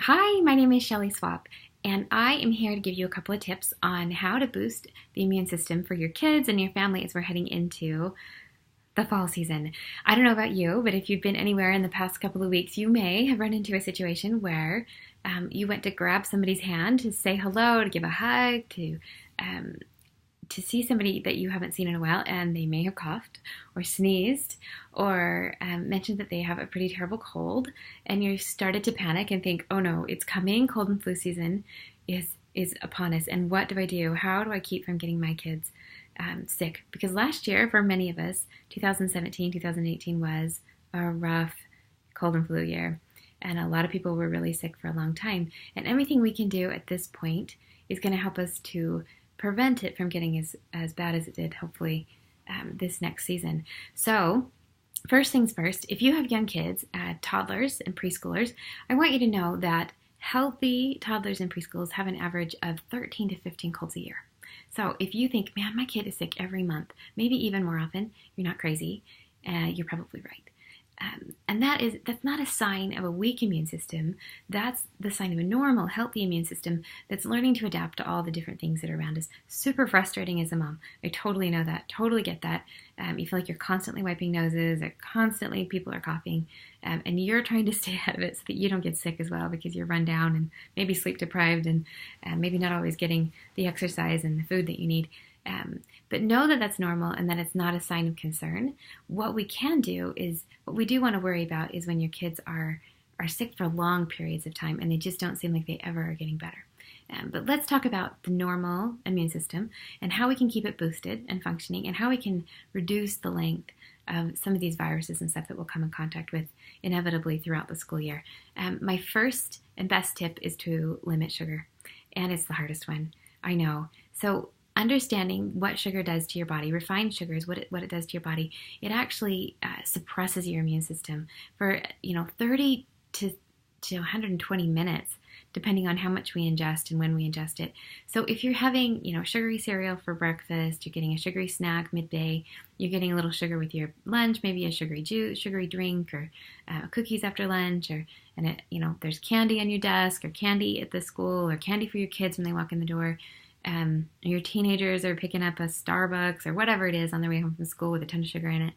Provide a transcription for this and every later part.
Hi, my name is Shelly Swap, and I am here to give you a couple of tips on how to boost the immune system for your kids and your family as we're heading into the fall season. I don't know about you, but if you've been anywhere in the past couple of weeks, you may have run into a situation where you went to grab somebody's hand to say hello, to give a hug, um, to see somebody that you haven't seen in a while, and they may have coughed or sneezed or mentioned that they have a pretty terrible cold, and you started to panic and think, "Oh no, it's coming! Cold and flu season is upon us, and what do I do? How do I keep from getting my kids sick?" Because last year, for many of us, 2017, 2018 was a rough cold and flu year, and a lot of people were really sick for a long time. And everything we can do at this point is going to help us to prevent it from getting as bad as it did, hopefully, this next season. So, first things first, if you have young kids, toddlers and preschoolers, I want you to know that healthy toddlers and preschoolers have an average of 13 to 15 colds a year. So if you think, man, my kid is sick every month, maybe even more often, you're not crazy. You're probably right. And that's not a sign of a weak immune system. That's the sign of a normal, healthy immune system that's learning to adapt to all the different things that are around us. Super frustrating as a mom. I totally know that. Totally get that. You feel like you're constantly wiping noses, or constantly people are coughing, and you're trying to stay ahead of it so that you don't get sick as well because you're run down and maybe sleep deprived and maybe not always getting the exercise and the food that you need. But know that that's normal and that it's not a sign of concern. What we can do is, what we do want to worry about is when your kids are sick for long periods of time and they just don't seem like they ever are getting better. But let's talk about the normal immune system and how we can keep it boosted and functioning, and how we can reduce the length of some of these viruses and stuff that we'll come in contact with inevitably throughout the school year. My first and best tip is to limit sugar, and it's the hardest one, I know. So understanding what sugar does to your body, refined sugars, what it does to your body, it actually suppresses your immune system for 30 to 120 minutes, depending on how much we ingest and when we ingest it. So if you're having sugary cereal for breakfast, you're getting a sugary snack midday, you're getting a little sugar with your lunch, maybe a sugary juice, sugary drink, or cookies after lunch, there's candy on your desk, or candy at the school, or candy for your kids when they walk in the door. Your teenagers are picking up a Starbucks or whatever it is on their way home from school with a ton of sugar in it,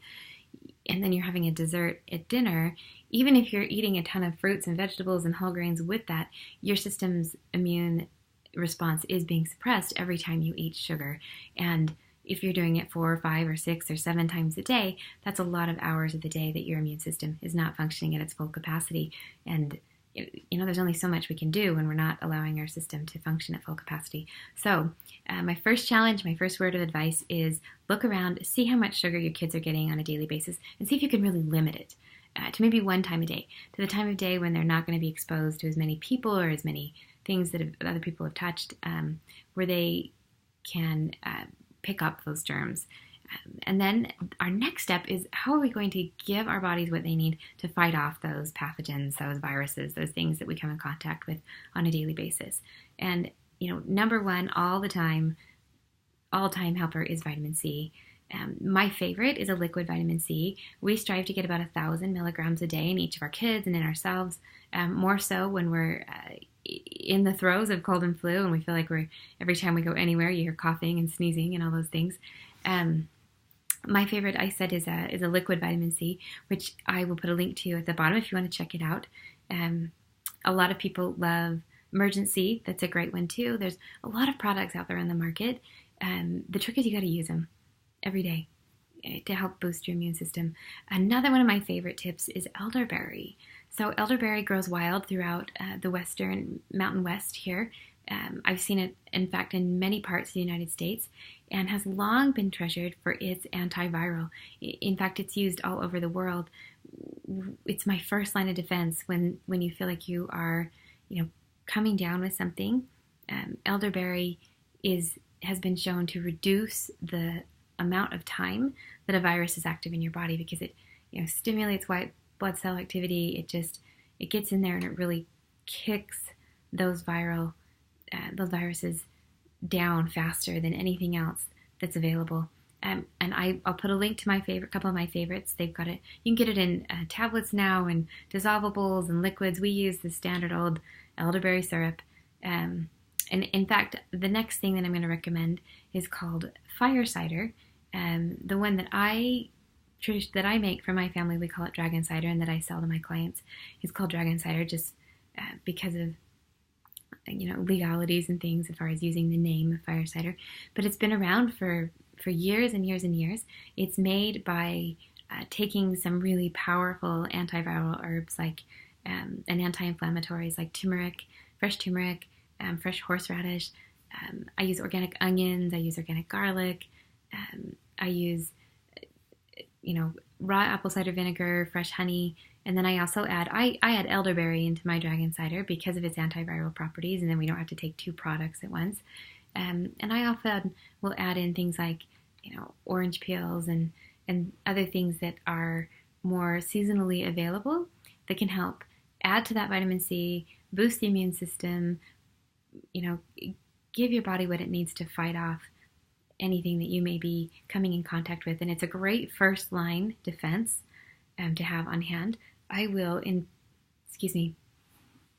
and then you're having a dessert at dinner. Even if you're eating a ton of fruits and vegetables and whole grains with that, your system's immune response is being suppressed every time you eat sugar. And if you're doing it 4 or 5 or 6 or 7 times a day, that's a lot of hours of the day that your immune system is not functioning at its full capacity. And there's only so much we can do when we're not allowing our system to function at full capacity. So my first challenge, my first word of advice is look around, see how much sugar your kids are getting on a daily basis, and see if you can really limit it to maybe one time a day, to the time of day when they're not going to be exposed to as many people or as many things that other people have touched, where they can pick up those germs. And then our next step is, how are we going to give our bodies what they need to fight off those pathogens, those viruses, those things that we come in contact with on a daily basis. And, number one, all-time helper is vitamin C. My favorite is a liquid vitamin C. We strive to get about 1,000 milligrams a day in each of our kids and in ourselves, more so when we're in the throes of cold and flu, and we feel like every time we go anywhere, you hear coughing and sneezing and all those things. My favorite, I said, is a liquid vitamin C, which I will put a link to at the bottom if you want to check it out. A lot of people love Emergency. That's a great one too. There's a lot of products out there on the market. The trick is you got to use them every day to help boost your immune system. Another one of my favorite tips is elderberry. So elderberry grows wild throughout the western Mountain West here. I've seen it, in fact, in many parts of the United States, and has long been treasured for its antiviral. In fact, it's used all over the world. It's my first line of defense when you feel like you are, coming down with something. Elderberry has been shown to reduce the amount of time that a virus is active in your body, because it stimulates white blood cell activity. It gets in there and it really kicks those viruses down faster than anything else that's available. And I'll put a link to my favorite, couple of my favorites. They've got it. You can get it in tablets now and dissolvables and liquids. We use the standard old elderberry syrup. And in fact, the next thing that I'm going to recommend is called fire cider. The one that I make for my family, we call it dragon cider, and that I sell to my clients is called dragon cider, just because of legalities and things as far as using the name of fire cider. But it's been around for years and years and years. It's made by taking some really powerful antiviral herbs like and anti-inflammatories like turmeric, fresh horseradish. I use organic onions. I use organic garlic. I use raw apple cider vinegar, fresh honey, and then I also add elderberry into my dragon cider because of its antiviral properties, and then we don't have to take two products at once. And I often will add in things like orange peels and other things that are more seasonally available that can help add to that vitamin C, boost the immune system, give your body what it needs to fight off anything that you may be coming in contact with. And it's a great first line defense to have on hand. I will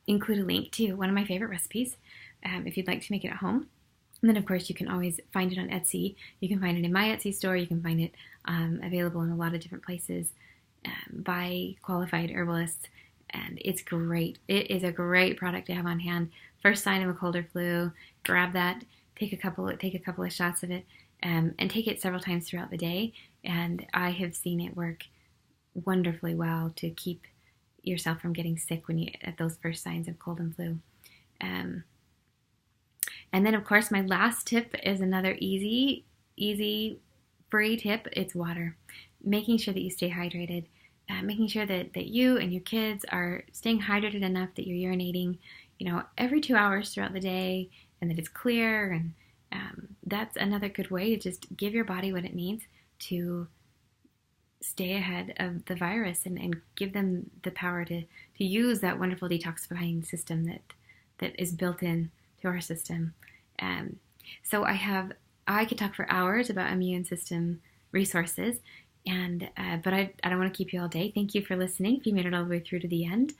include a link to one of my favorite recipes if you'd like to make it at home. And then, of course, you can always find it on Etsy. You can find it in my Etsy store. You can find it available in a lot of different places by qualified herbalists. And it's great. It is a great product to have on hand. First sign of a cold or flu, grab that, take a couple of shots of it, and take it several times throughout the day. And I have seen it work wonderfully well to keep yourself from getting sick at those first signs of cold and flu. And then, of course, my last tip is another easy, free tip. It's water. Making sure that you stay hydrated. Making sure that you and your kids are staying hydrated enough that you're urinating, every 2 hours throughout the day, and that it's clear. And that's another good way to just give your body what it needs to stay ahead of the virus and give them the power to use that wonderful detoxifying system that is built in to our system. So I could talk for hours about immune system resources, but I don't want to keep you all day. Thank you for listening. If you made it all the way through to the end,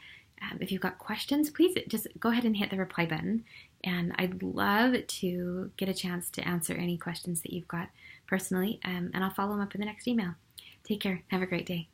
if you've got questions, please just go ahead and hit the reply button, and I'd love to get a chance to answer any questions that you've got personally, and I'll follow them up in the next email. Take care. Have a great day.